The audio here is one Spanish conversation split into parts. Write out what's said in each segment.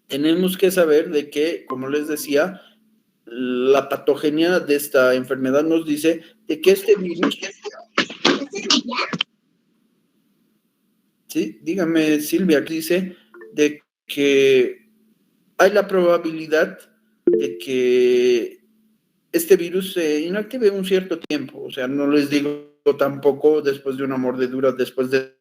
tenemos que saber de que, como les decía, la patogenia de esta enfermedad nos dice de que este virus... Sí, dígame, Silvia, que dice de que hay la probabilidad de que este virus se inactive un cierto tiempo. O sea, no les digo tampoco después de una mordedura, después de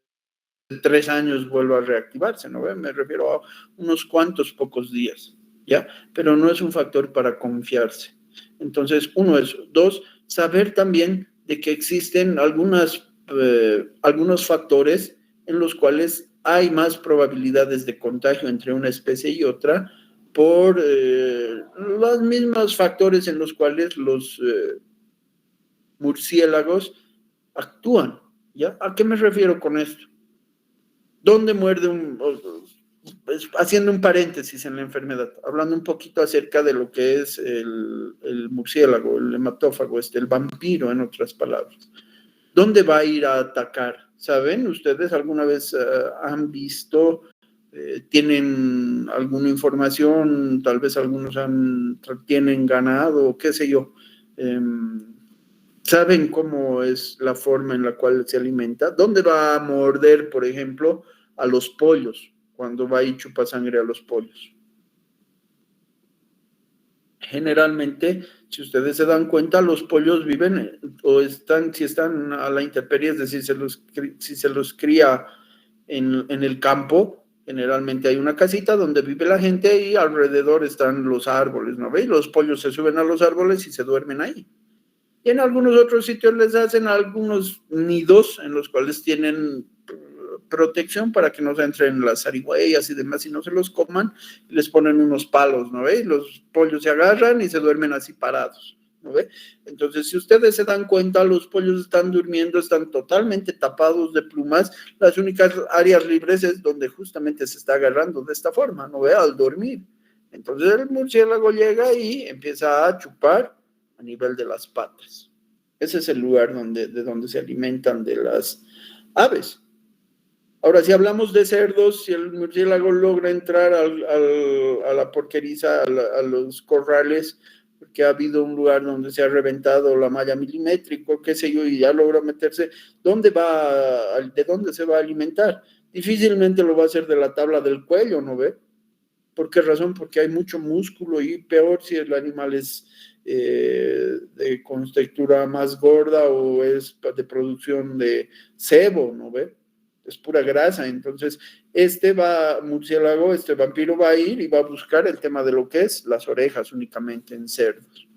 3 años vuelva a reactivarse, ¿no? Me refiero a unos cuantos pocos días, ¿ya? Pero no es un factor para confiarse. Entonces, uno es. Dos, saber también de que existen algunos factores en los cuales hay más probabilidades de contagio entre una especie y otra por los mismos factores en los cuales los murciélagos actúan, ¿ya? ¿A qué me refiero con esto? ¿Dónde muerde haciendo un paréntesis en la enfermedad, hablando un poquito acerca de lo que es el murciélago, el hematófago, el vampiro, en otras palabras? ¿Dónde va a ir a atacar? ¿Saben? ¿Ustedes alguna vez han visto, tienen alguna información, tal vez algunos tienen ganado, qué sé yo? ¿Saben cómo es la forma en la cual se alimenta? ¿Dónde va a morder, por ejemplo, a los pollos, cuando va y chupa sangre a los pollos? Generalmente, si ustedes se dan cuenta, los pollos viven o están, si están a la intemperie, es decir, si se los cría en el campo, generalmente hay una casita donde vive la gente y alrededor están los árboles, ¿no veis? Los pollos se suben a los árboles y se duermen ahí. Y en algunos otros sitios les hacen algunos nidos en los cuales tienen protección para que no se entren las zarigüeyas y demás y no se los coman, y les ponen unos palos, ¿no ve? Los pollos se agarran y se duermen así parados, ¿no ve? Entonces, si ustedes se dan cuenta, los pollos están durmiendo, están totalmente tapados de plumas, las únicas áreas libres es donde justamente se está agarrando de esta forma, ¿no ve? Al dormir. Entonces el murciélago llega y empieza a chupar a nivel de las patas. Ese es el lugar de donde se alimentan de las aves. Ahora, si hablamos de cerdos, si el murciélago logra entrar a la porqueriza, a los corrales, porque ha habido un lugar donde se ha reventado la malla milimétrica, qué sé yo, y ya logra meterse, ¿de dónde se va a alimentar? Difícilmente lo va a hacer de la tabla del cuello, ¿no ve? ¿Por qué razón? Porque hay mucho músculo y peor si el animal es con textura más gorda o es de producción de sebo, ¿no ve? Es pura grasa. Entonces, murciélago, este vampiro va a ir y va a buscar el tema de lo que es las orejas únicamente en cerdos.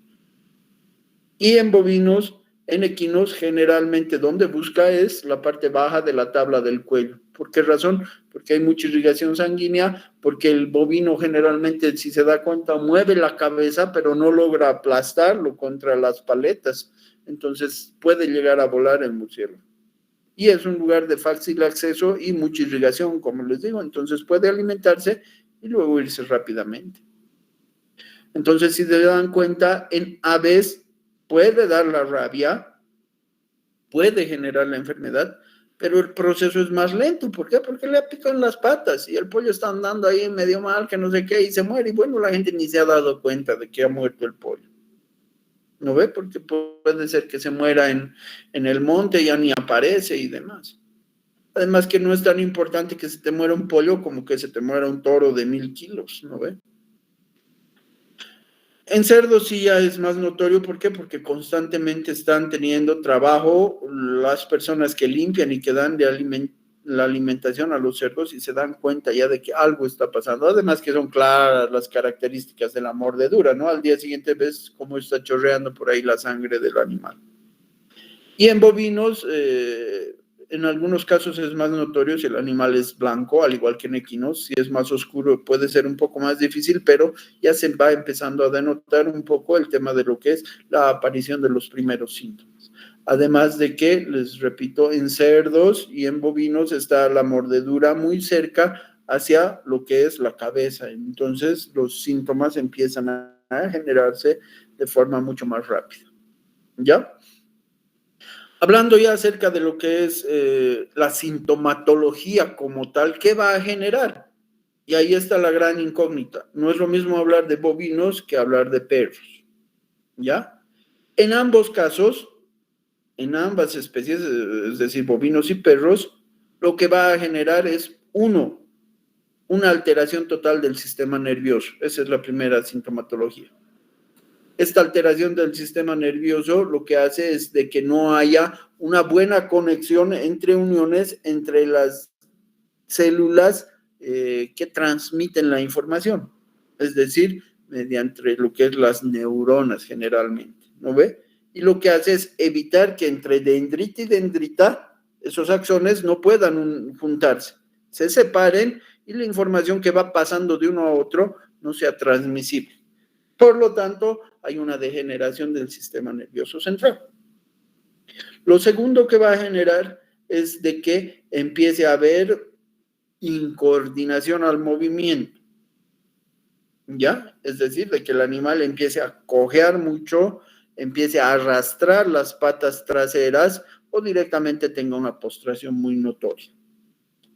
Y en bovinos, en equinos, generalmente donde busca es la parte baja de la tabla del cuello. ¿Por qué razón? Porque hay mucha irrigación sanguínea, porque el bovino generalmente, si se da cuenta, mueve la cabeza, pero no logra aplastarlo contra las paletas. Entonces puede llegar a volar el murciélago. Y es un lugar de fácil acceso y mucha irrigación, como les digo. Entonces puede alimentarse y luego irse rápidamente. Entonces, si se dan cuenta, en aves puede dar la rabia, puede generar la enfermedad, pero el proceso es más lento. ¿Por qué? Porque le pican las patas y el pollo está andando ahí medio mal, que no sé qué, y se muere. Y bueno, la gente ni se ha dado cuenta de que ha muerto el pollo. ¿No ve? Porque puede ser que se muera en el monte, ya ni aparece y demás. Además que no es tan importante que se te muera un pollo como que se te muera un toro de 1000 kilos, ¿no ve? En cerdos sí ya es más notorio, ¿por qué? Porque constantemente están teniendo trabajo las personas que limpian y que dan la alimentación a los cerdos y se dan cuenta ya de que algo está pasando. Además que son claras las características de la mordedura, ¿no? Al día siguiente ves cómo está chorreando por ahí la sangre del animal. Y en bovinos, en algunos casos es más notorio si el animal es blanco, al igual que en equinos. Si es más oscuro puede ser un poco más difícil, pero ya se va empezando a denotar un poco el tema de lo que es la aparición de los primeros síntomas. Además de que, les repito, en cerdos y en bovinos está la mordedura muy cerca hacia lo que es la cabeza. Entonces los síntomas empiezan a generarse de forma mucho más rápida. ¿Ya? Hablando ya acerca de lo que es la sintomatología como tal, ¿qué va a generar? Y ahí está la gran incógnita. No es lo mismo hablar de bovinos que hablar de perros, ¿ya? En ambos casos, en ambas especies, es decir, bovinos y perros, lo que va a generar es, uno, una alteración total del sistema nervioso. Esa es la primera sintomatología. Esta alteración del sistema nervioso lo que hace es de que no haya una buena conexión entre uniones entre las células que transmiten la información, es decir, mediante lo que es las neuronas generalmente, ¿no ve? Y lo que hace es evitar que entre dendrita y dendrita esos axones no puedan juntarse, se separen y la información que va pasando de uno a otro no sea transmisible. Por lo tanto, hay una degeneración del sistema nervioso central. Lo segundo que va a generar es de que empiece a haber incoordinación al movimiento, ¿ya? Es decir, de que el animal empiece a cojear mucho, empiece a arrastrar las patas traseras o directamente tenga una postración muy notoria.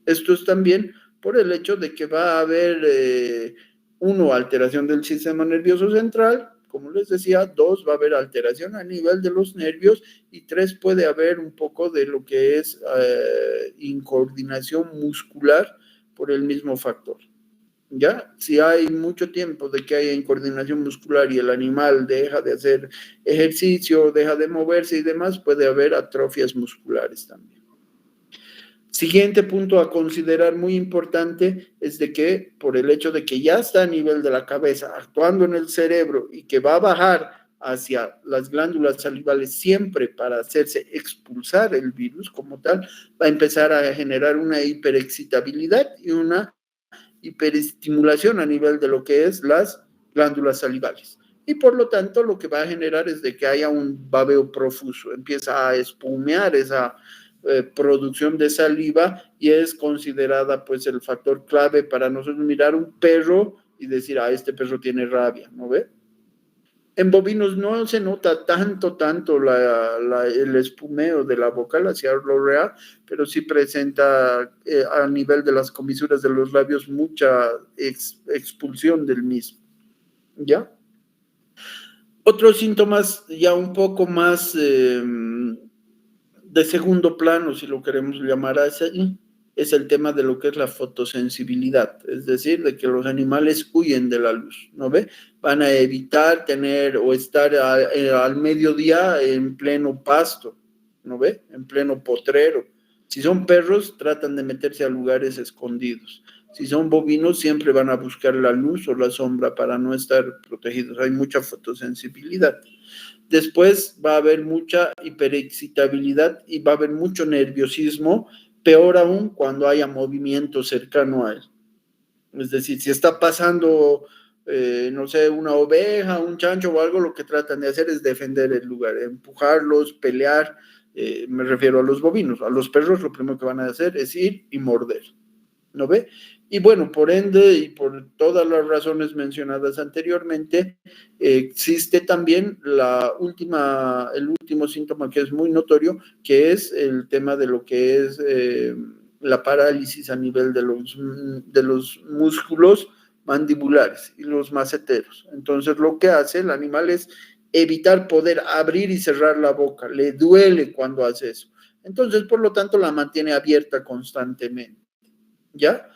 Esto es también por el hecho de que va a haber, uno, alteración del sistema nervioso central, como les decía, dos, va a haber alteración a nivel de los nervios y tres, puede haber un poco de lo que es incoordinación muscular por el mismo factor. ¿Ya? Si hay mucho tiempo de que haya incoordinación muscular y el animal deja de hacer ejercicio, deja de moverse y demás, puede haber atrofias musculares también. Siguiente punto a considerar muy importante es de que por el hecho de que ya está a nivel de la cabeza, actuando en el cerebro y que va a bajar hacia las glándulas salivales siempre para hacerse expulsar el virus como tal, va a empezar a generar una hiperexcitabilidad y una hiperestimulación a nivel de lo que es las glándulas salivales. Y por lo tanto, lo que va a generar es de que haya un babeo profuso, empieza a espumear esa producción de saliva y es considerada pues el factor clave para nosotros mirar un perro y decir, este perro tiene rabia, ¿no ve? En bovinos no se nota tanto el espumeo de la boca, la ciarlorrea, pero sí presenta a nivel de las comisuras de los labios mucha expulsión del mismo, ¿ya? Otros síntomas ya un poco más de segundo plano, si lo queremos llamar así, es el tema de lo que es la fotosensibilidad, es decir, de que los animales huyen de la luz, ¿no ve? Van a evitar tener o estar al mediodía en pleno pasto, ¿no ve? En pleno potrero. Si son perros, tratan de meterse a lugares escondidos. Si son bovinos, siempre van a buscar la luz o la sombra para no estar protegidos. Hay mucha fotosensibilidad. Después va a haber mucha hiperexcitabilidad y va a haber mucho nerviosismo, peor aún cuando haya movimiento cercano a él. Es decir, si está pasando, no sé, una oveja, un chancho o algo, lo que tratan de hacer es defender el lugar, empujarlos, pelear. Me refiero a los bovinos. A los perros lo primero que van a hacer es ir y morder, ¿no ve? Y bueno, por ende y por todas las razones mencionadas anteriormente, existe también el último síntoma que es muy notorio, que es el tema de lo que es la parálisis a nivel de los músculos mandibulares y los maceteros. Entonces, lo que hace el animal es evitar poder abrir y cerrar la boca, le duele cuando hace eso. Entonces, por lo tanto, la mantiene abierta constantemente, ¿ya?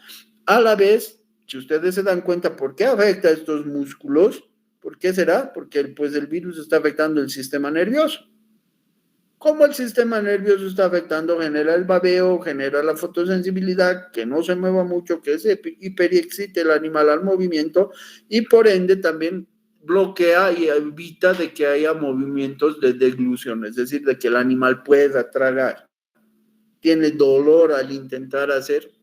A la vez, si ustedes se dan cuenta por qué afecta a estos músculos, ¿por qué será? Porque pues el virus está afectando el sistema nervioso. Como el sistema nervioso está afectando, genera el babeo, genera la fotosensibilidad, que no se mueva mucho, que se hiperexcite el animal al movimiento y por ende también bloquea y evita de que haya movimientos de deglución, es decir, de que el animal pueda tragar. Tiene dolor al intentar hacer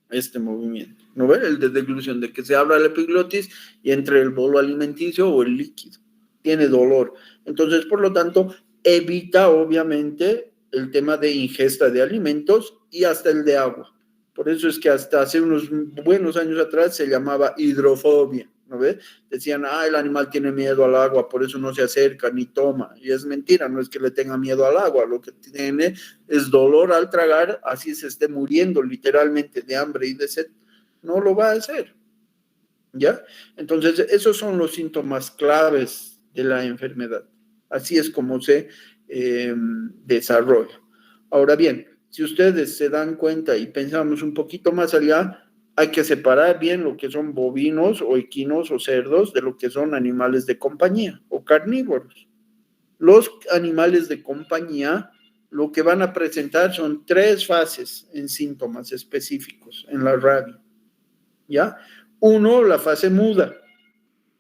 este movimiento, ¿no ven? El de deglución, de que se abra la epiglotis y entre el bolo alimenticio o el líquido. Tiene dolor. Entonces, por lo tanto, evita obviamente el tema de ingesta de alimentos y hasta el de agua. Por eso es que hasta hace unos buenos años atrás se llamaba hidrofobia, ¿no ves? Decían, el animal tiene miedo al agua, por eso no se acerca ni toma. Y es mentira, no es que le tenga miedo al agua, lo que tiene es dolor al tragar, así se esté muriendo literalmente de hambre y de sed. no lo va a hacer, ¿ya? Entonces, esos son los síntomas claves de la enfermedad. Así es como se desarrolla. Ahora bien, si ustedes se dan cuenta y pensamos un poquito más allá, hay que separar bien lo que son bovinos o equinos o cerdos de lo que son animales de compañía o carnívoros. Los animales de compañía lo que van a presentar son 3 fases en síntomas específicos en la rabia, ¿ya? Uno, la fase muda,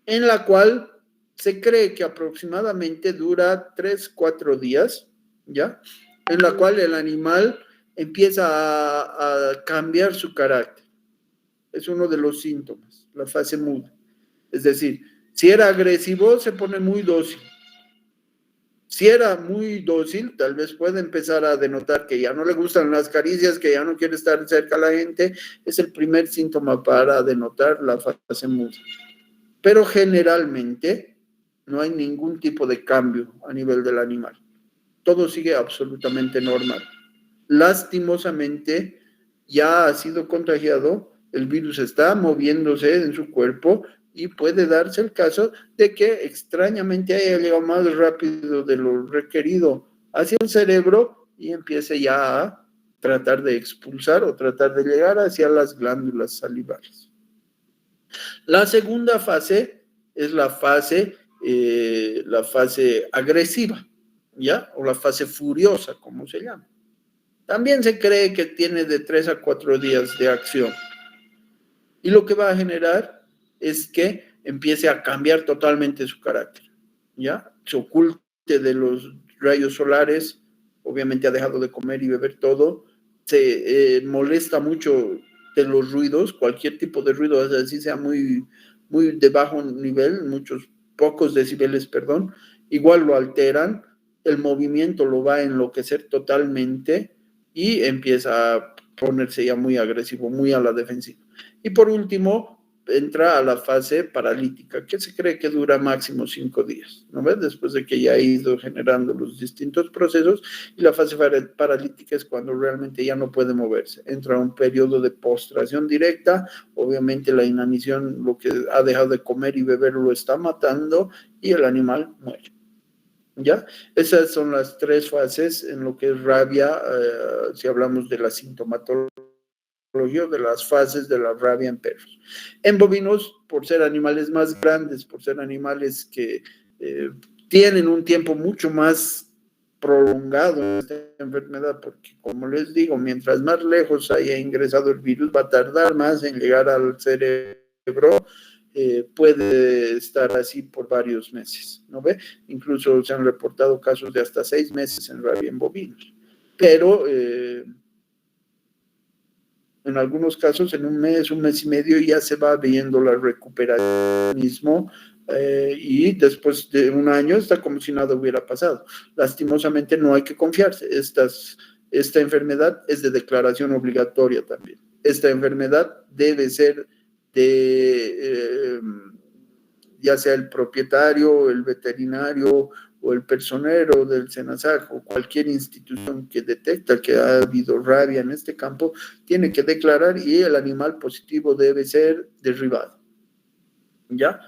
en la cual se cree que aproximadamente dura 3, 4 días, ¿ya? En la cual el animal empieza a cambiar su carácter. Es uno de los síntomas, la fase muda. Es decir, si era agresivo, se pone muy dócil. Si era muy dócil, tal vez puede empezar a denotar que ya no le gustan las caricias, que ya no quiere estar cerca a la gente. Es el primer síntoma para denotar la fase muda. Pero generalmente no hay ningún tipo de cambio a nivel del animal. Todo sigue absolutamente normal. Lastimosamente, ya ha sido contagiado, el virus está moviéndose en su cuerpo y puede darse el caso de que extrañamente haya llegado más rápido de lo requerido hacia el cerebro y empiece ya a tratar de expulsar o tratar de llegar hacia las glándulas salivales. La segunda fase es la fase agresiva, ¿ya? O la fase furiosa, como se llama. También se cree que tiene de 3 a 4 días de acción. Y lo que va a generar es que empiece a cambiar totalmente su carácter, ¿ya? Se oculte de los rayos solares, obviamente ha dejado de comer y beber todo, se molesta mucho de los ruidos, cualquier tipo de ruido, así sea muy, muy de bajo nivel, muchos, pocos decibeles, perdón, igual lo alteran, el movimiento lo va a enloquecer totalmente y empieza a ponerse ya muy agresivo, muy a la defensiva. Y por último, entra a la fase paralítica, que se cree que dura máximo 5 días, ¿no ves? Después de que ya ha ido generando los distintos procesos, y la fase paralítica es cuando realmente ya no puede moverse. Entra un periodo de postración directa, obviamente la inanición, lo que ha dejado de comer y beber lo está matando y el animal muere. ¿Ya? Esas son las 3 fases en lo que es rabia, si hablamos de la sintomatología, de las fases de la rabia en perros. En bovinos, por ser animales más grandes, por ser animales que tienen un tiempo mucho más prolongado en esta enfermedad, porque como les digo, mientras más lejos haya ingresado el virus, va a tardar más en llegar al cerebro. Puede estar así por varios meses, ¿no ve? Incluso se han reportado casos de hasta 6 meses en rabia en bovinos. Pero en algunos casos, en un mes y medio, ya se va viendo la recuperación mismo, y después de un año está como si nada hubiera pasado. Lastimosamente no hay que confiarse. Esta enfermedad es de declaración obligatoria también. Esta enfermedad debe ser de, ya sea el propietario, el veterinario o el personero del SENASAC o cualquier institución que detecta que ha habido rabia en este campo, tiene que declarar y el animal positivo debe ser derribado. ¿Ya?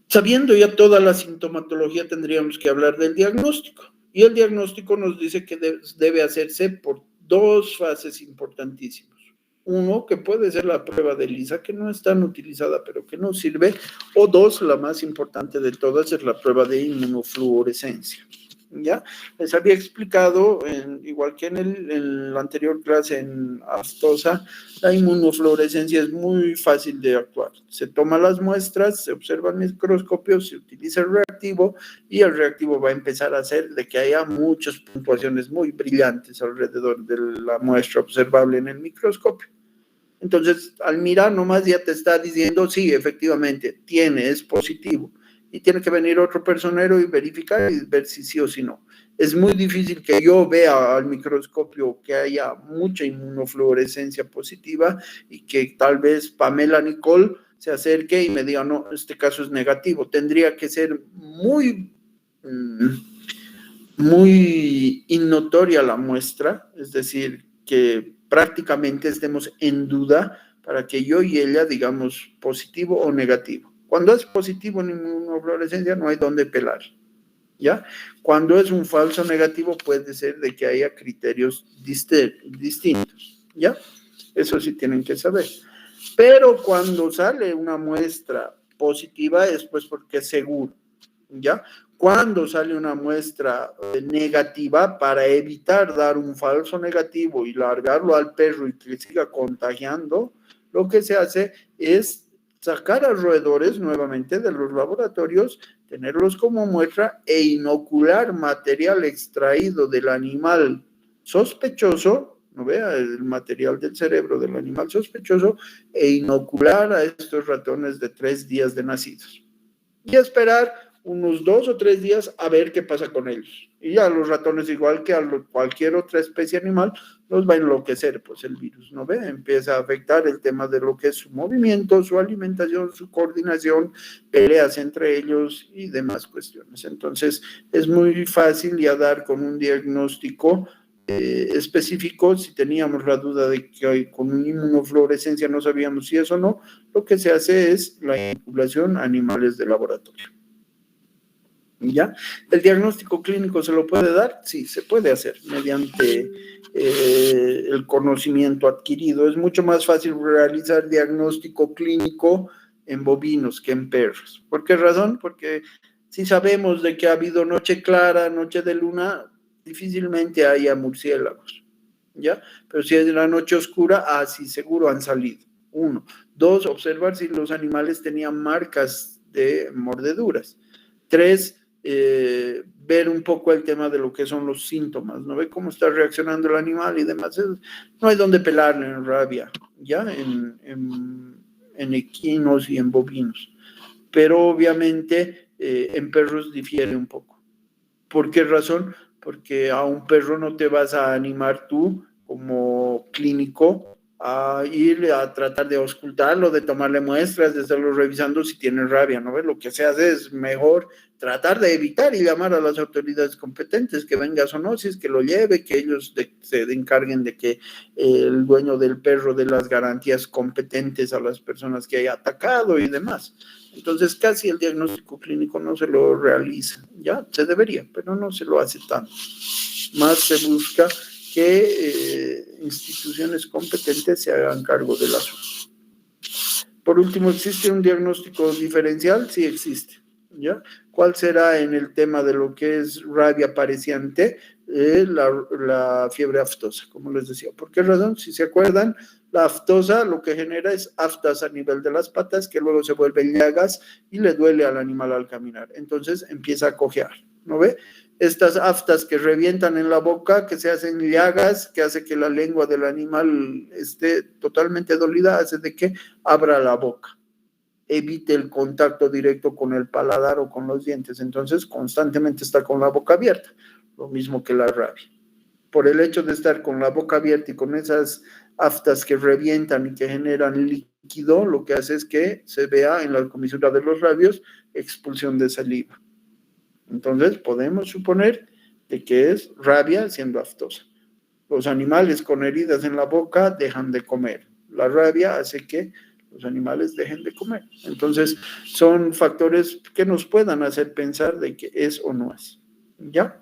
Sabiendo ya toda la sintomatología, tendríamos que hablar del diagnóstico. Y el diagnóstico nos dice que debe hacerse por 2 fases importantísimas. Uno, que puede ser la prueba de ELISA, que no es tan utilizada, pero que nos sirve. O 2, la más importante de todas, es la prueba de inmunofluorescencia. ¿Ya? Les había explicado, igual que en la anterior clase en aftosa, la inmunofluorescencia es muy fácil de actuar. Se toman las muestras, se observa el microscopio, se utiliza el reactivo y el reactivo va a empezar a hacer de que haya muchas puntuaciones muy brillantes alrededor de la muestra observable en el microscopio. Entonces, al mirar nomás ya te está diciendo, sí, efectivamente, es positivo. Y tiene que venir otro personero y verificar y ver si sí o si no. Es muy difícil que yo vea al microscopio que haya mucha inmunofluorescencia positiva y que tal vez Pamela Nicole se acerque y me diga, no, este caso es negativo. Tendría que ser muy innotoria la muestra, es decir, que prácticamente estemos en duda para que yo y ella digamos positivo o negativo. Cuando es positivo en inmunofluorescencia no hay dónde pelar, ¿ya? Cuando es un falso negativo puede ser de que haya criterios distintos, ¿ya? Eso sí tienen que saber. Pero cuando sale una muestra positiva es pues porque es seguro, ¿ya? Cuando sale una muestra negativa, para evitar dar un falso negativo y largarlo al perro y que siga contagiando, lo que se hace es sacar a roedores nuevamente de los laboratorios, tenerlos como muestra e inocular material extraído del animal sospechoso, no vea el material del cerebro del animal sospechoso, e inocular a estos ratones de 3 días de nacidos. Y esperar unos 2 o 3 días a ver qué pasa con ellos. Y ya los ratones, igual que a cualquier otra especie animal, los va a enloquecer, pues el virus, ¿no ve? Empieza a afectar el tema de lo que es su movimiento, su alimentación, su coordinación, peleas entre ellos y demás cuestiones. Entonces, es muy fácil ya dar con un diagnóstico específico. Si teníamos la duda de que con inmunofluorescencia no sabíamos si es o no, lo que se hace es la inoculación a animales de laboratorio. ¿Ya? ¿El diagnóstico clínico se lo puede dar? Sí, se puede hacer mediante el conocimiento adquirido. Es mucho más fácil realizar diagnóstico clínico en bovinos que en perros. ¿Por qué razón? Porque si sabemos de que ha habido noche clara, noche de luna, difícilmente haya murciélagos, ¿ya? Pero si es la noche oscura, sí, seguro han salido. 1. 2, observar si los animales tenían marcas de mordeduras. 3, ver un poco el tema de lo que son los síntomas, ¿no ve cómo está reaccionando el animal y demás? No hay donde pelarle en rabia, ¿ya? En equinos y en bovinos. Pero obviamente en perros difiere un poco. ¿Por qué razón? Porque a un perro no te vas a animar tú como clínico a ir a tratar de auscultarlo, de tomarle muestras, de estarlo revisando si tiene rabia, ¿no ves? Lo que se hace es mejor tratar de evitar y llamar a las autoridades competentes, que venga zoonosis, que lo lleve, que ellos se encarguen de que el dueño del perro dé las garantías competentes a las personas que haya atacado y demás. Entonces, casi el diagnóstico clínico no se lo realiza, ya se debería, pero no se lo hace tanto. Más se busca que instituciones competentes se hagan cargo del asunto. Por último, ¿existe un diagnóstico diferencial? Sí existe, ¿ya? ¿Cuál será en el tema de lo que es rabia pareciente? La fiebre aftosa, como les decía. ¿Por qué razón? Si se acuerdan, la aftosa lo que genera es aftas a nivel de las patas, que luego se vuelven llagas y le duele al animal al caminar. Entonces empieza a cojear, ¿no ve? Estas aftas que revientan en la boca, que se hacen llagas, que hace que la lengua del animal esté totalmente dolida, hace de que abra la boca, evite el contacto directo con el paladar o con los dientes. Entonces constantemente está con la boca abierta, lo mismo que la rabia. Por el hecho de estar con la boca abierta y con esas aftas que revientan y que generan líquido, lo que hace es que se vea en la comisura de los labios expulsión de saliva. Entonces podemos suponer de que es rabia siendo aftosa. Los animales con heridas en la boca dejan de comer. La rabia hace que los animales dejen de comer. Entonces son factores que nos puedan hacer pensar de que es o no es, ¿ya?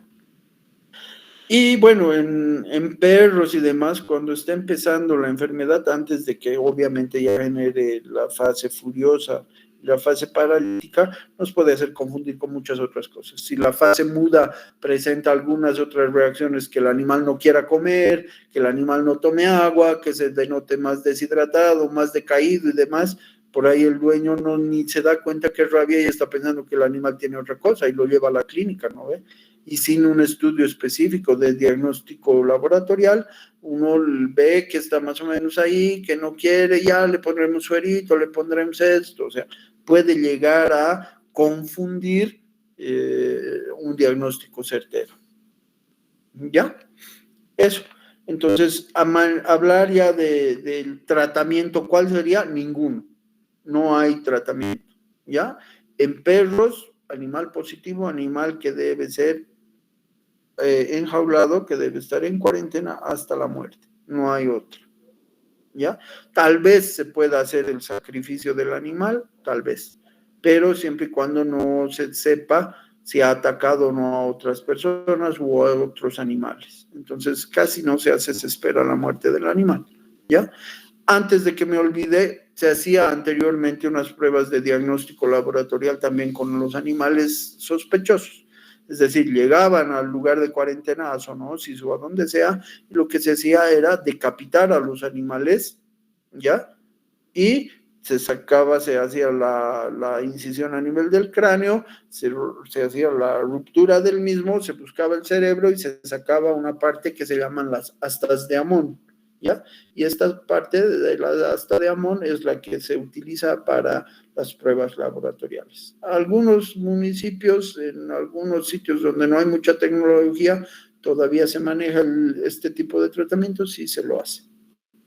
Y bueno, en perros y demás, cuando está empezando la enfermedad, antes de que obviamente ya genere la fase furiosa, la fase paralítica, nos puede hacer confundir con muchas otras cosas. Si la fase muda presenta algunas otras reacciones, que el animal no quiera comer, que el animal no tome agua, que se denote más deshidratado, más decaído y demás, por ahí el dueño no ni se da cuenta que es rabia y está pensando que el animal tiene otra cosa y lo lleva a la clínica, ¿no ve? Y sin un estudio específico de diagnóstico laboratorial, uno ve que está más o menos ahí, que no quiere, ya le pondremos suerito, le pondremos esto, o sea, puede llegar a confundir un diagnóstico certero. ¿Ya? Eso. Entonces, hablar ya del tratamiento, ¿cuál sería? Ninguno. No hay tratamiento, ¿ya? En perros, animal positivo, animal que debe ser enjaulado, que debe estar en cuarentena hasta la muerte. no hay otra, ¿ya? Tal vez se pueda hacer el sacrificio del animal, tal vez, pero siempre y cuando no se sepa si ha atacado o no a otras personas u a otros animales. Entonces, casi no se hace, se espera la muerte del animal, ¿ya? Antes de que me olvide, se hacía anteriormente unas pruebas de diagnóstico laboratorial también con los animales sospechosos. Es decir, llegaban al lugar de cuarentena, a zoonosis o a donde sea, y lo que se hacía era decapitar a los animales, ¿ya? Y se sacaba, se hacía la incisión a nivel del cráneo, se hacía la ruptura del mismo, se buscaba el cerebro y se sacaba una parte que se llaman las astas de Amón, ¿ya? Y esta parte de la asta de Amón es la que se utiliza para las pruebas laboratoriales. Algunos municipios, en algunos sitios donde no hay mucha tecnología, todavía se maneja este tipo de tratamientos y se lo hace.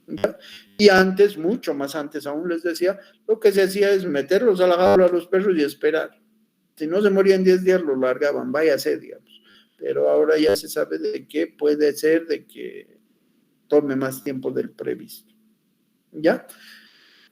¿Ya? Y antes, mucho más antes aún les decía, lo que se hacía es meterlos a la jaula a los perros y esperar. Si no se morían 10 días, lo largaban, váyase, digamos. Pero ahora ya se sabe de que puede ser de que tome más tiempo del previsto. ¿Ya?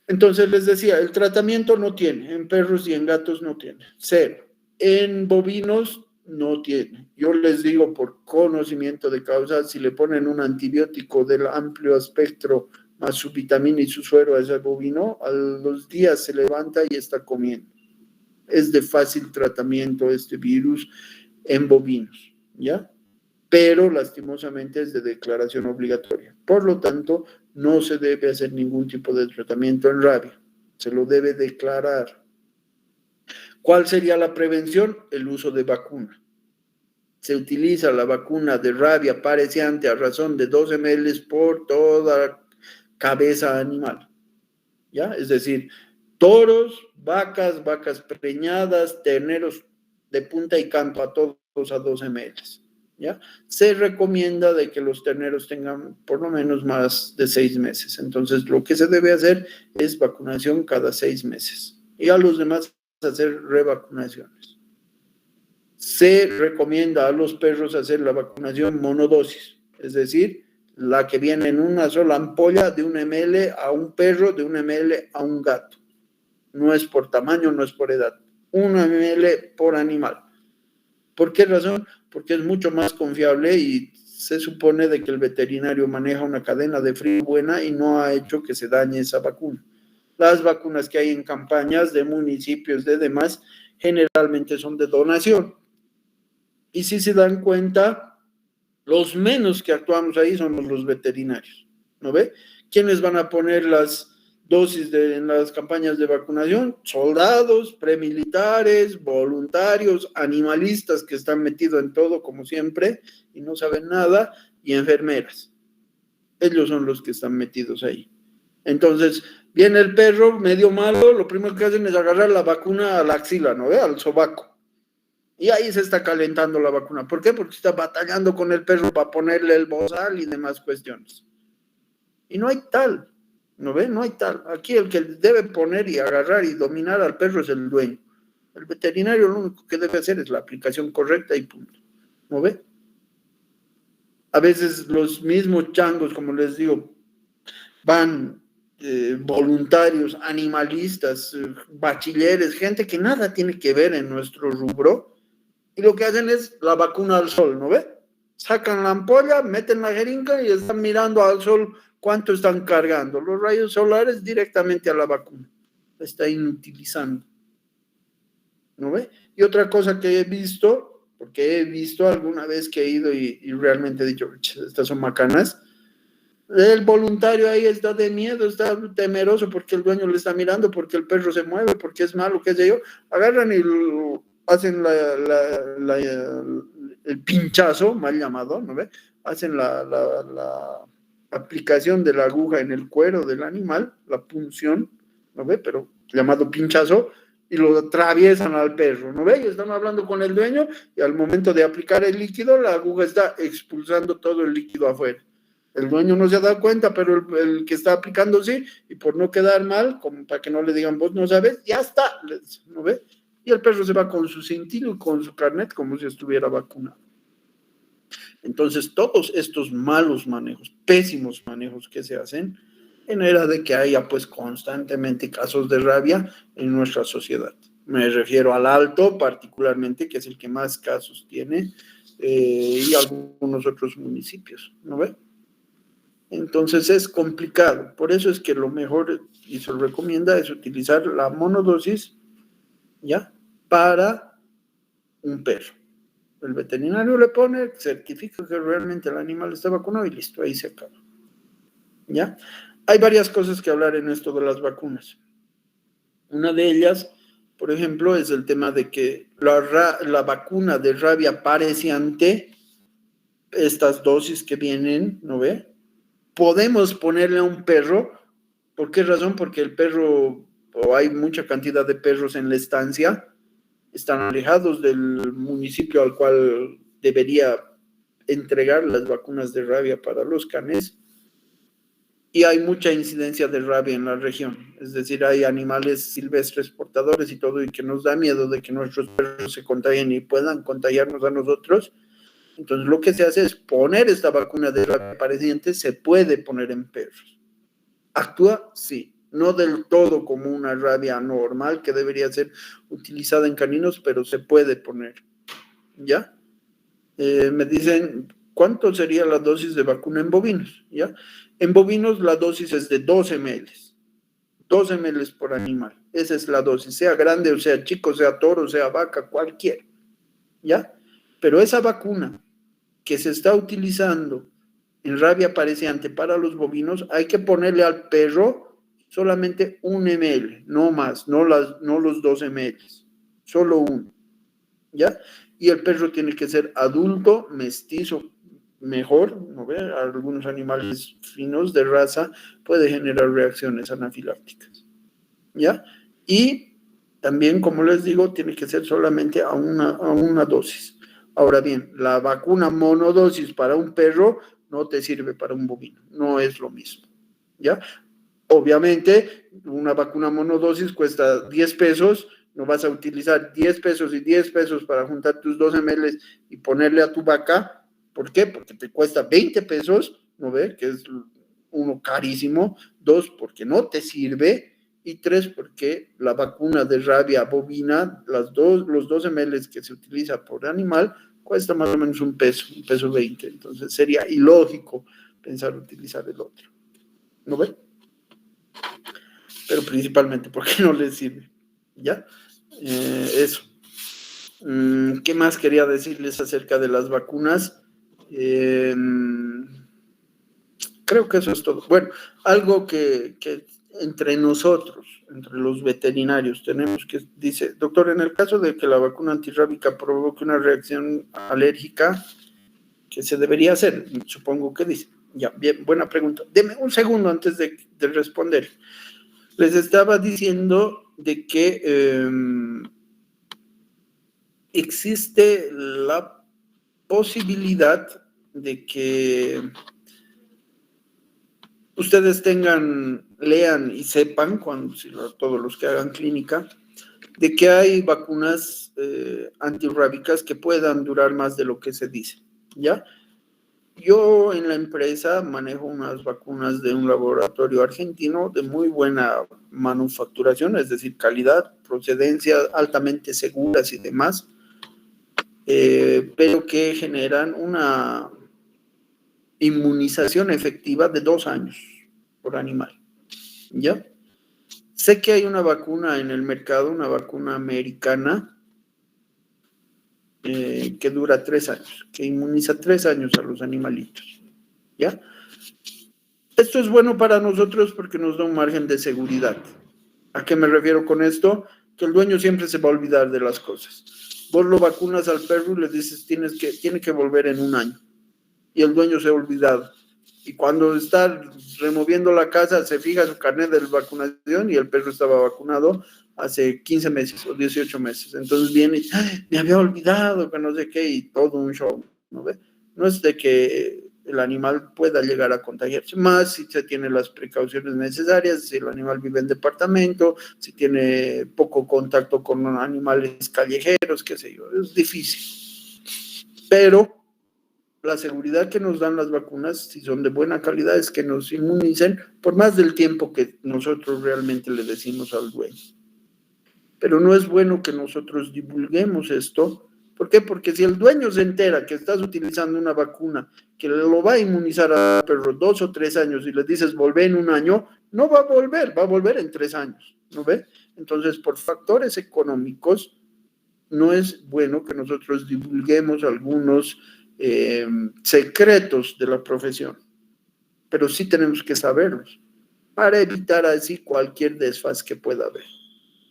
Entonces les decía, el tratamiento no tiene, en perros y en gatos no tiene, cero. En bovinos no tiene. Yo les digo por conocimiento de causa, si le ponen un antibiótico del amplio espectro más su vitamina y su suero a ese bovino, a los días se levanta y está comiendo. Es de fácil tratamiento este virus en bovinos, ¿ya? Pero lastimosamente es de declaración obligatoria. Por lo tanto, no se debe hacer ningún tipo de tratamiento en rabia. Se lo debe declarar. ¿Cuál sería la prevención? El uso de vacuna. Se utiliza la vacuna de rabia pareciente a razón de 2 ml por toda cabeza animal. ¿Ya? Es decir, toros, vacas, vacas preñadas, terneros de punta y canto, a todos a 2 ml. ¿Ya? Se recomienda de que los terneros tengan por lo menos más de 6 meses. Entonces, lo que se debe hacer es vacunación cada 6 meses. Y a los demás hacer revacunaciones. Se recomienda a los perros hacer la vacunación monodosis, es decir, la que viene en una sola ampolla de 1 ml a un perro, de 1 ml a un gato. No es por tamaño, no es por edad. 1 ml por animal. ¿Por qué razón? Porque es mucho más confiable y se supone de que el veterinario maneja una cadena de frío buena y no ha hecho que se dañe esa vacuna. Las vacunas que hay en campañas de municipios, de demás, generalmente son de donación. Y si se dan cuenta, los menos que actuamos ahí somos los veterinarios, ¿no ve? ¿Quiénes van a poner las dosis en las campañas de vacunación? Soldados, premilitares, voluntarios, animalistas que están metidos en todo, como siempre, y no saben nada, y enfermeras. Ellos son los que están metidos ahí. Entonces, viene el perro medio malo, lo primero que hacen es agarrar la vacuna a la axila, ¿no ve? Al sobaco. Y ahí se está calentando la vacuna. ¿Por qué? Porque está batallando con el perro para ponerle el bozal y demás cuestiones. Y no hay tal, ¿no ve? No hay tal. Aquí el que debe poner y agarrar y dominar al perro es el dueño. El veterinario lo único que debe hacer es la aplicación correcta y punto. ¿No ve? A veces los mismos changos, como les digo, van voluntarios, animalistas, bachilleres, gente que nada tiene que ver en nuestro rubro, y lo que hacen es la vacuna al sol, ¿no ve? Sacan la ampolla, meten la jeringa y están mirando al sol cuánto están cargando. Los rayos solares directamente a la vacuna. La está inutilizando, ¿no ve? Y otra cosa que he visto, porque he visto alguna vez que he ido y realmente he dicho, estas son macanas. El voluntario ahí está de miedo, está temeroso porque el dueño le está mirando, porque el perro se mueve, porque es malo, qué sé yo. Agarran y hacen el pinchazo, mal llamado, ¿no ve? Hacen la aplicación de la aguja en el cuero del animal, la punción, ¿no ve? Pero llamado pinchazo, y lo atraviesan al perro, ¿no ve? Y están hablando con el dueño y al momento de aplicar el líquido, la aguja está expulsando todo el líquido afuera. El dueño no se ha dado cuenta, pero el que está aplicando sí, y por no quedar mal, como para que no le digan, vos no sabes, ya está, ¿no ve? Y el perro se va con su cintillo y con su carnet como si estuviera vacunado. Entonces, todos estos malos manejos, pésimos manejos que se hacen, genera de que haya pues constantemente casos de rabia en nuestra sociedad. Me refiero al Alto particularmente, que es el que más casos tiene, y algunos otros municipios, ¿no ve? Entonces es complicado. Por eso es que lo mejor, y se recomienda, es utilizar la monodosis, ¿ya? Para un perro. El veterinario le pone, certifica que realmente el animal está vacunado y listo, ahí se acaba. ¿Ya? Hay varias cosas que hablar en esto de las vacunas. Una de ellas, por ejemplo, es el tema de que la vacuna de rabia pareciente, estas dosis que vienen, ¿no ve? Podemos ponerle a un perro. ¿Por qué razón? Porque el perro, o hay mucha cantidad de perros en la estancia, están alejados del municipio al cual debería entregar las vacunas de rabia para los canes, y hay mucha incidencia de rabia en la región. Es decir, hay animales silvestres portadores y todo, y que nos da miedo de que nuestros perros se contagien y puedan contagiarnos a nosotros. Entonces, lo que se hace es poner esta vacuna de rabia pareciente, se puede poner en perros. ¿Actúa? Sí. No del todo como una rabia normal que debería ser utilizada en caninos, pero se puede poner. ¿Ya? Me dicen, ¿cuánto sería la dosis de vacuna en bovinos? ¿Ya? En bovinos la dosis es de 12 ml. 12 ml por animal. Esa es la dosis, sea grande o sea chico, sea toro, sea vaca, cualquiera. ¿Ya? Pero esa vacuna que se está utilizando en rabia pareciente para los bovinos, hay que ponerle al perro solamente 1 ml, no más, no los 12 ml, solo uno, ¿ya? Y el perro tiene que ser adulto, mestizo, mejor, ¿no ve? Algunos animales finos de raza puede generar reacciones anafilácticas, ¿ya? Y también, como les digo, tiene que ser solamente a una dosis. Ahora bien, la vacuna monodosis para un perro no te sirve para un bovino, no es lo mismo, ¿ya? Obviamente, una vacuna monodosis cuesta 10 pesos, no vas a utilizar 10 pesos y 10 pesos para juntar tus 12 ml y ponerle a tu vaca. ¿Por qué? Porque te cuesta 20 pesos, ¿no ve? Que es uno carísimo. Dos, porque no te sirve. Y tres, porque la vacuna de rabia bovina, los 12 ml que se utiliza por animal, cuesta más o menos un peso 20. Entonces sería ilógico pensar utilizar el otro. ¿No ve? Pero principalmente porque no les sirve. ¿Ya? Eso. ¿Qué más quería decirles acerca de las vacunas? Creo que eso es todo. Bueno, algo que entre nosotros, entre los veterinarios, tenemos que, dice, doctor, en el caso de que la vacuna antirrábica provoque una reacción alérgica, ¿qué se debería hacer? Supongo que dice. Ya, bien, buena pregunta. Deme un segundo antes de responder. Les estaba diciendo de que existe la posibilidad de que ustedes lean y sepan, todos los que hagan clínica, de que hay vacunas antirrábicas que puedan durar más de lo que se dice, ¿ya? Yo en la empresa manejo unas vacunas de un laboratorio argentino de muy buena manufacturación, es decir, calidad, procedencia, altamente seguras y demás, pero que generan una inmunización efectiva de 2 años por animal, ¿ya? Sé que hay una vacuna en el mercado, una vacuna americana, que dura 3 años, que inmuniza 3 años a los animalitos, ¿ya? Esto es bueno para nosotros porque nos da un margen de seguridad. ¿A qué me refiero con esto? Que el dueño siempre se va a olvidar de las cosas. Vos lo vacunas al perro y le dices, tiene que volver en 1 año. Y el dueño se ha olvidado. Y cuando está removiendo la casa, se fija su carnet de vacunación y el perro estaba vacunado hace 15 meses o 18 meses. Entonces viene y me había olvidado que no sé qué, y todo un show, ¿no ve? No es de que el animal pueda llegar a contagiarse, más si se tiene las precauciones necesarias, si el animal vive en departamento, si tiene poco contacto con animales callejeros, qué sé yo, es difícil. Pero la seguridad que nos dan las vacunas, si son de buena calidad, es que nos inmunicen por más del tiempo que nosotros realmente le decimos al dueño. Pero no es bueno que nosotros divulguemos esto. ¿Por qué? Porque si el dueño se entera que estás utilizando una vacuna que lo va a inmunizar al perro 2 o 3 años y le dices volvé en un año, no va a volver en 3 años, ¿no ve? Entonces, por factores económicos, no es bueno que nosotros divulguemos algunos secretos de la profesión, pero sí tenemos que saberlos para evitar así cualquier desfaz que pueda haber,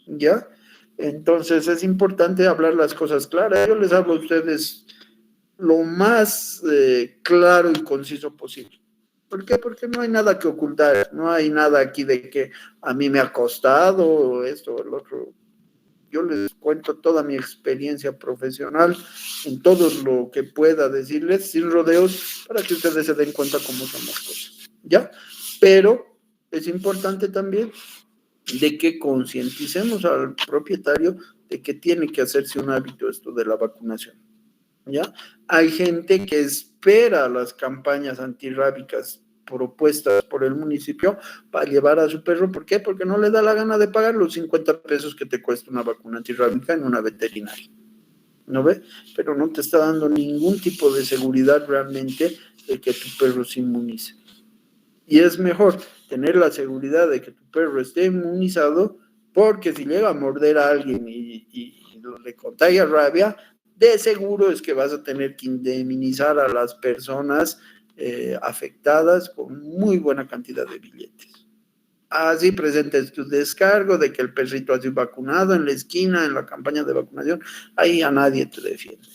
¿ya? Entonces es importante hablar las cosas claras. Yo les hablo a ustedes lo más claro y conciso posible. ¿Por qué? Porque no hay nada que ocultar, no hay nada aquí de que a mí me ha costado esto o el otro. Yo les cuento toda mi experiencia profesional en todo lo que pueda decirles, sin rodeos, para que ustedes se den cuenta cómo son las cosas, ¿ya? Pero es importante también de que concienticemos al propietario de que tiene que hacerse un hábito esto de la vacunación, ¿ya? Hay gente que espera las campañas antirrábicas propuestas por el municipio para llevar a su perro. ¿Por qué? Porque no le da la gana de pagar los 50 pesos que te cuesta una vacuna antirrábica en una veterinaria, ¿no ve? Pero no te está dando ningún tipo de seguridad realmente de que tu perro se inmunice. Y es mejor tener la seguridad de que tu perro esté inmunizado, porque si llega a morder a alguien y le contagia rabia, de seguro es que vas a tener que indemnizar a las personas afectadas con muy buena cantidad de billetes. Así presentes tu descargo de que el perrito ha sido vacunado en la esquina, en la campaña de vacunación, ahí a nadie te defiende.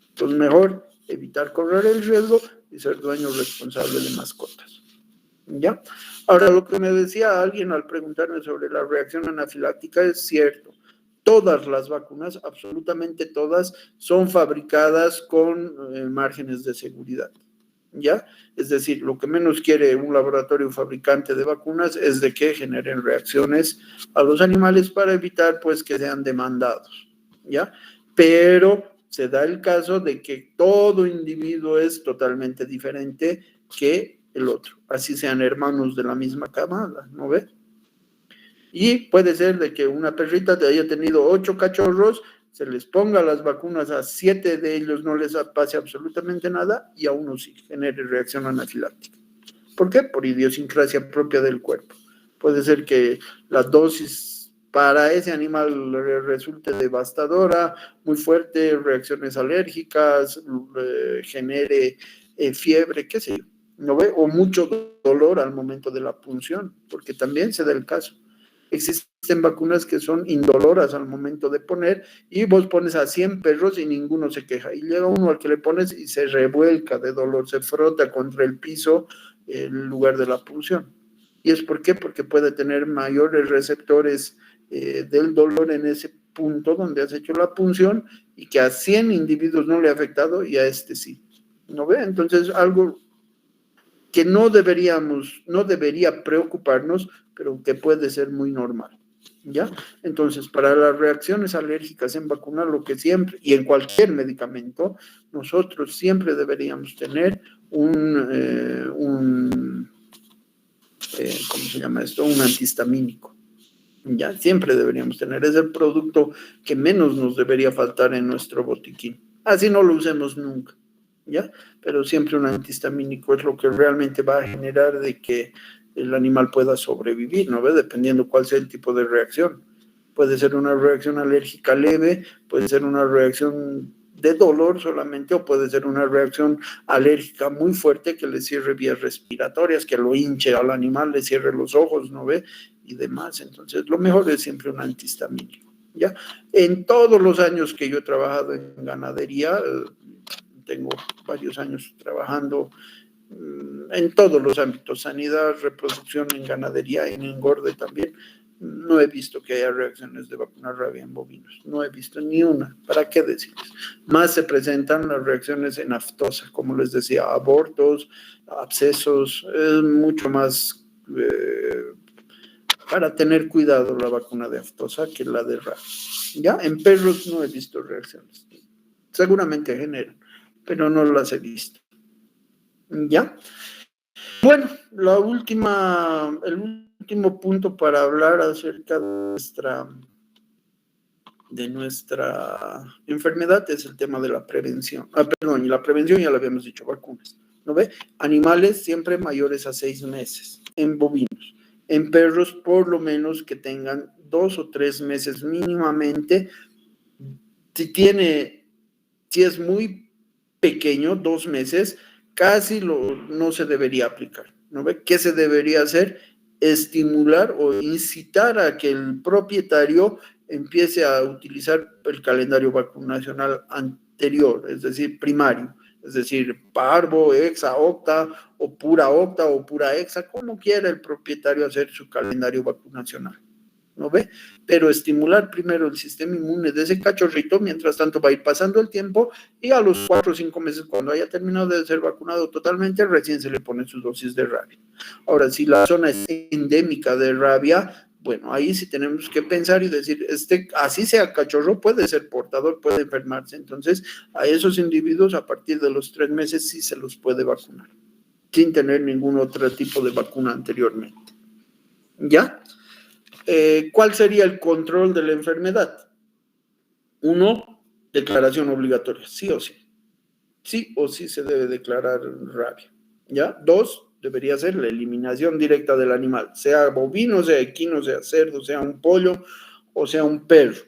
Entonces, mejor evitar correr el riesgo y ser dueño responsable de mascotas. ¿Ya? Ahora, lo que me decía alguien al preguntarme sobre la reacción anafiláctica es cierto. Todas las vacunas, absolutamente todas, son fabricadas con márgenes de seguridad, ¿ya? Es decir, lo que menos quiere un laboratorio fabricante de vacunas es de que generen reacciones a los animales para evitar, pues, que sean demandados, ¿ya? Pero se da el caso de que todo individuo es totalmente diferente que el otro, así sean hermanos de la misma camada, ¿no ves? Y puede ser de que una perrita te haya tenido 8 cachorros, se les ponga las vacunas a 7 de ellos, no les pase absolutamente nada y a uno sí genere reacción anafiláctica. ¿Por qué? Por idiosincrasia propia del cuerpo. Puede ser que la dosis para ese animal resulte devastadora, muy fuerte, reacciones alérgicas, genere fiebre, qué sé yo, ¿no ve? O mucho dolor al momento de la punción, porque también se da el caso. Existen vacunas que son indoloras al momento de poner y vos pones a 100 perros y ninguno se queja. Y llega uno al que le pones y se revuelca de dolor, se frota contra el piso en lugar de la punción. ¿Y es por qué? Porque puede tener mayores receptores del dolor en ese punto donde has hecho la punción y que a 100 individuos no le ha afectado y a este sí. ¿No ve? Entonces, algo que no debería preocuparnos, pero que puede ser muy normal, ¿ya? Entonces, para las reacciones alérgicas en vacuna, lo que siempre, y en cualquier medicamento, nosotros siempre deberíamos tener ¿cómo se llama esto? Un antihistamínico, ¿ya? Siempre deberíamos tener, es el producto que menos nos debería faltar en nuestro botiquín. Así no lo usemos nunca, ¿ya? Pero siempre un antihistamínico es lo que realmente va a generar de que el animal pueda sobrevivir, ¿no ve? Dependiendo cuál sea el tipo de reacción. Puede ser una reacción alérgica leve, puede ser una reacción de dolor solamente, o puede ser una reacción alérgica muy fuerte que le cierre vías respiratorias, que lo hinche al animal, le cierre los ojos, ¿no ve? Y demás. Entonces, lo mejor es siempre un antihistamínico, ¿ya? En todos los años que yo he trabajado en ganadería, tengo varios años trabajando en todos los ámbitos, sanidad, reproducción en ganadería, en engorde también. No he visto que haya reacciones de vacuna rabia en bovinos, no he visto ni una. ¿Para qué decirles? Más se presentan las reacciones en aftosa, como les decía, abortos, abscesos, es mucho más para tener cuidado la vacuna de aftosa que la de rabia. Ya en perros no he visto reacciones, seguramente generan, pero no las he visto. ¿Ya? Bueno, el último punto para hablar acerca de nuestra enfermedad es el tema de la prevención. Perdón, y la prevención ya lo habíamos dicho, vacunas. ¿No ve? Animales siempre mayores a 6 meses, en bovinos. En perros, por lo menos que tengan 2 o 3 meses mínimamente. Si es muy pequeño, 2 meses, casi no se debería aplicar. ¿No ve? ¿Qué se debería hacer? Estimular o incitar a que el propietario empiece a utilizar el calendario vacunacional anterior, es decir, primario, es decir, parvo, hexa, octa, o pura hexa, como quiera el propietario hacer su calendario vacunacional. ¿No ve? Pero estimular primero el sistema inmune de ese cachorrito, mientras tanto va a ir pasando el tiempo y a los 4 o 5 meses, cuando haya terminado de ser vacunado totalmente, recién se le pone su dosis de rabia. Ahora, si la zona es endémica de rabia, bueno, ahí sí tenemos que pensar y decir, así sea cachorro, puede ser portador, puede enfermarse. Entonces, a esos individuos, a partir de los 3 meses, sí se los puede vacunar, sin tener ningún otro tipo de vacuna anteriormente. ¿Ya? ¿Cuál sería el control de la enfermedad? 1, declaración obligatoria, sí o sí. Sí o sí se debe declarar rabia. ¿Ya? 2, debería ser la eliminación directa del animal, sea bovino, sea equino, sea cerdo, sea un pollo o sea un perro.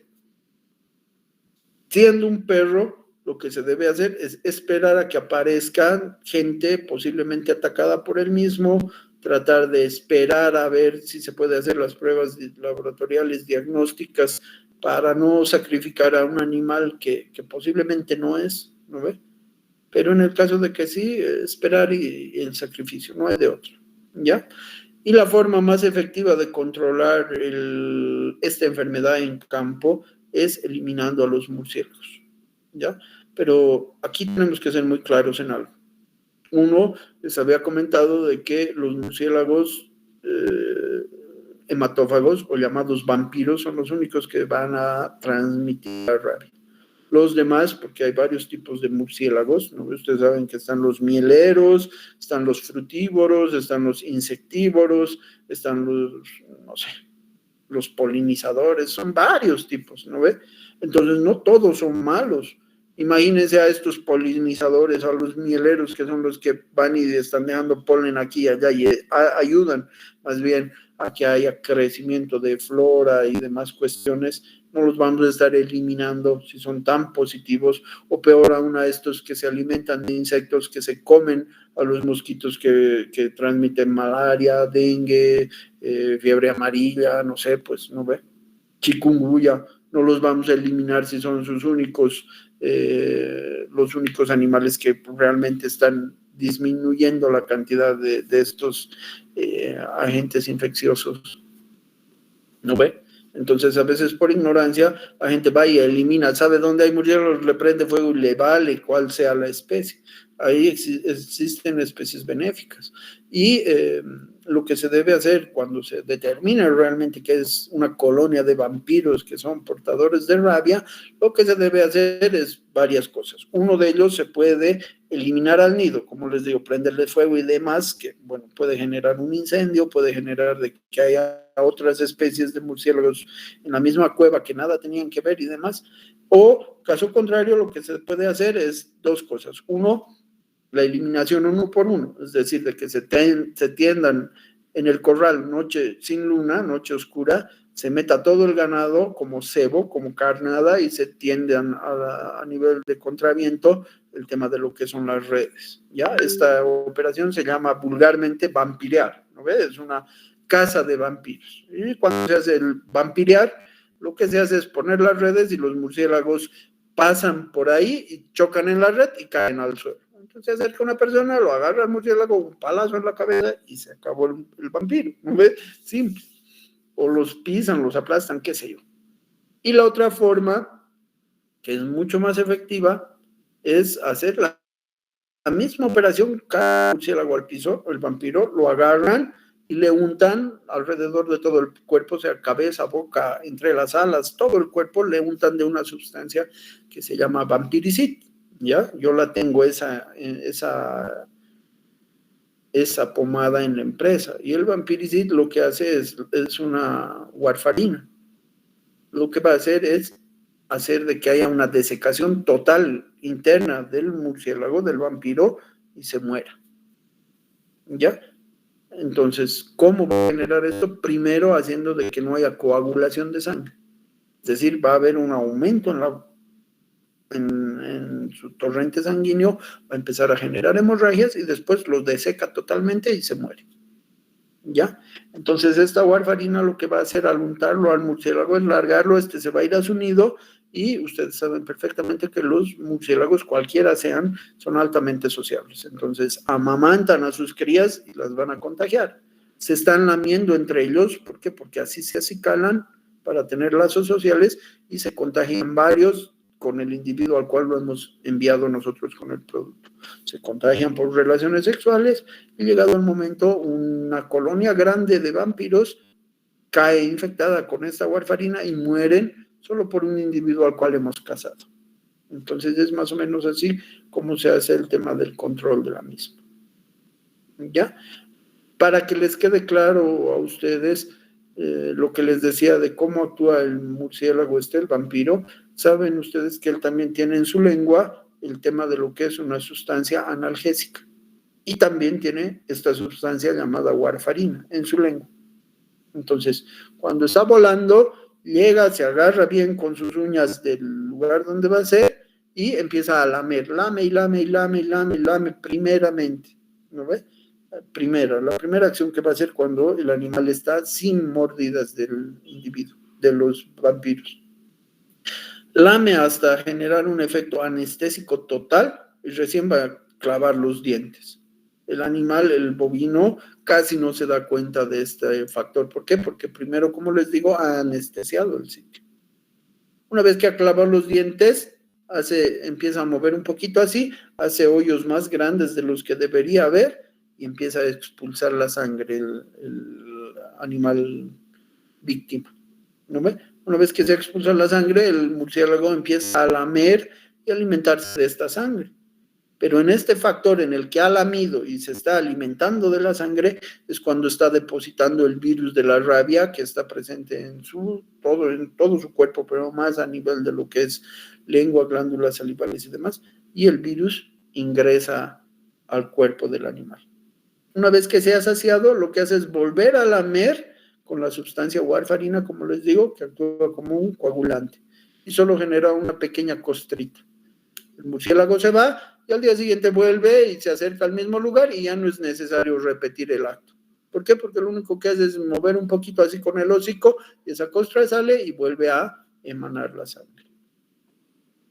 Siendo un perro, lo que se debe hacer es esperar a que aparezca gente posiblemente atacada por el mismo, tratar de esperar a ver si se puede hacer las pruebas laboratoriales diagnósticas para no sacrificar a un animal que posiblemente no es, ¿no ve? Pero en el caso de que sí, esperar y el sacrificio, no hay de otro, ¿ya? Y la forma más efectiva de controlar esta enfermedad en campo es eliminando a los murciélagos, ¿ya? Pero aquí tenemos que ser muy claros en algo. Uno, les había comentado de que los murciélagos hematófagos o llamados vampiros son los únicos que van a transmitir la rabia. Los demás, porque hay varios tipos de murciélagos, ¿no? Ustedes saben que están los mieleros, están los frutívoros, están los insectívoros, están no sé, los polinizadores, son varios tipos, ¿no ve? Entonces, no todos son malos. Imagínense a estos polinizadores, a los mieleros, que son los que van y están dejando polen aquí y allá y ayudan más bien a que haya crecimiento de flora y demás cuestiones. No los vamos a estar eliminando si son tan positivos, o peor aún a estos que se alimentan de insectos que se comen a los mosquitos que transmiten malaria, dengue, fiebre amarilla, no sé, pues, ¿no ve? Chikungunya, no los vamos a eliminar si son los únicos animales que realmente están disminuyendo la cantidad de estos agentes infecciosos, ¿no ve? Entonces, a veces por ignorancia, la gente va y elimina, sabe dónde hay murciélagos, le prende fuego y le vale cuál sea la especie. Ahí existen especies benéficas. Y lo que se debe hacer cuando se determina realmente que es una colonia de vampiros que son portadores de rabia, lo que se debe hacer es varias cosas. Uno de ellos, se puede eliminar al nido, como les digo, prenderle fuego y demás, que bueno, puede generar un incendio, puede generar de que haya otras especies de murciélagos en la misma cueva que nada tenían que ver y demás. O, caso contrario, lo que se puede hacer es 2 cosas. Uno, la eliminación 1 por 1, es decir, de que se tiendan en el corral noche sin luna, noche oscura, se meta todo el ganado como cebo, como carnada, y se tiendan a nivel de contraviento el tema de lo que son las redes. ¿Ya? Esta operación se llama vulgarmente vampirear, ¿no ves? Es una caza de vampiros. Y cuando se hace el vampirear, lo que se hace es poner las redes y los murciélagos pasan por ahí y chocan en la red y caen al suelo. Entonces se acerca una persona, lo agarra al murciélago, un palazo en la cabeza y se acabó el vampiro. ¿No ves? Simple. O los pisan, los aplastan, qué sé yo. Y la otra forma, que es mucho más efectiva, es hacer la misma operación, cada murciélago al piso, el vampiro, lo agarran y le untan alrededor de todo el cuerpo, o sea, cabeza, boca, entre las alas, todo el cuerpo, le untan de una sustancia que se llama vampiricid. ¿ya? Yo la tengo esa pomada en la empresa. Y el vampiricid lo que hace es una warfarina. Lo que va a hacer es hacer de que haya una desecación total interna del murciélago, del vampiro, y se muera. ¿Ya? Entonces, ¿cómo va a generar esto? Primero, haciendo de que no haya coagulación de sangre. Es decir, va a haber un aumento en su torrente sanguíneo, va a empezar a generar hemorragias y después lo deseca totalmente y se muere. ¿Ya? Entonces esta warfarina lo que va a hacer al untarlo al murciélago es largarlo, se va a ir a su nido y ustedes saben perfectamente que los murciélagos, cualquiera sean, son altamente sociables. Entonces amamantan a sus crías y las van a contagiar. Se están lamiendo entre ellos, ¿por qué? Porque así se acicalan para tener lazos sociales y se contagian varios con el individuo al cual lo hemos enviado nosotros con el producto. Se contagian por relaciones sexuales y llegado el momento, una colonia grande de vampiros cae infectada con esta warfarina y mueren solo por un individuo al cual hemos cazado. Entonces es más o menos así como se hace el tema del control de la misma. ¿Ya? Para que les quede claro a ustedes lo que les decía de cómo actúa el murciélago el vampiro, saben ustedes que él también tiene en su lengua el tema de lo que es una sustancia analgésica. Y también tiene esta sustancia llamada warfarina en su lengua. Entonces, cuando está volando, llega, se agarra bien con sus uñas del lugar donde va a ser y empieza a lamer, lame y lame y lame y lame y lame primeramente, ¿no ves? La primera acción que va a hacer cuando el animal está sin mordidas del individuo, de los vampiros. Lame hasta generar un efecto anestésico total y recién va a clavar los dientes. El animal, el bovino, casi no se da cuenta de este factor. ¿Por qué? Porque primero, como les digo, ha anestesiado el sitio. Una vez que ha clavado los dientes, empieza a mover un poquito así, hace hoyos más grandes de los que debería haber y empieza a expulsar la sangre el animal víctima. ¿No ve? Una vez que se expulsa la sangre, el murciélago empieza a lamer y alimentarse de esta sangre. Pero en este factor en el que ha lamido y se está alimentando de la sangre es cuando está depositando el virus de la rabia que está presente en todo su cuerpo, pero más a nivel de lo que es lengua, glándulas salivales y demás. Y el virus ingresa al cuerpo del animal. Una vez que se ha saciado, lo que hace es volver a lamer con la sustancia warfarina, como les digo, que actúa como un coagulante y solo genera una pequeña costrita. El murciélago se va y al día siguiente vuelve y se acerca al mismo lugar y ya no es necesario repetir el acto. ¿Por qué? Porque lo único que hace es mover un poquito así con el hocico y esa costra sale y vuelve a emanar la sangre.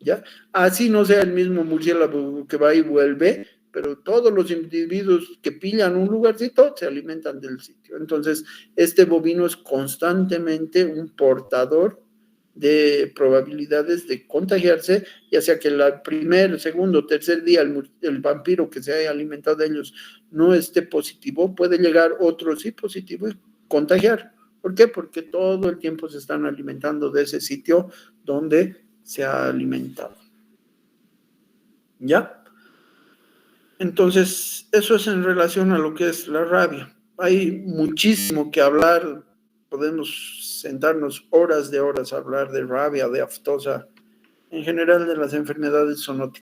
¿Ya? Así no sea el mismo murciélago que va y vuelve, pero todos los individuos que pillan un lugarcito se alimentan del sitio. Entonces, este bovino es constantemente un portador de probabilidades de contagiarse, ya sea que el primer, segundo, tercer día el vampiro que se haya alimentado de ellos no esté positivo, puede llegar otro sí positivo y contagiar. ¿Por qué? Porque todo el tiempo se están alimentando de ese sitio donde se ha alimentado. ¿Ya? Entonces, eso es en relación a lo que es la rabia. Hay muchísimo que hablar, podemos sentarnos horas de horas a hablar de rabia, de aftosa, en general de las enfermedades zoonóticas.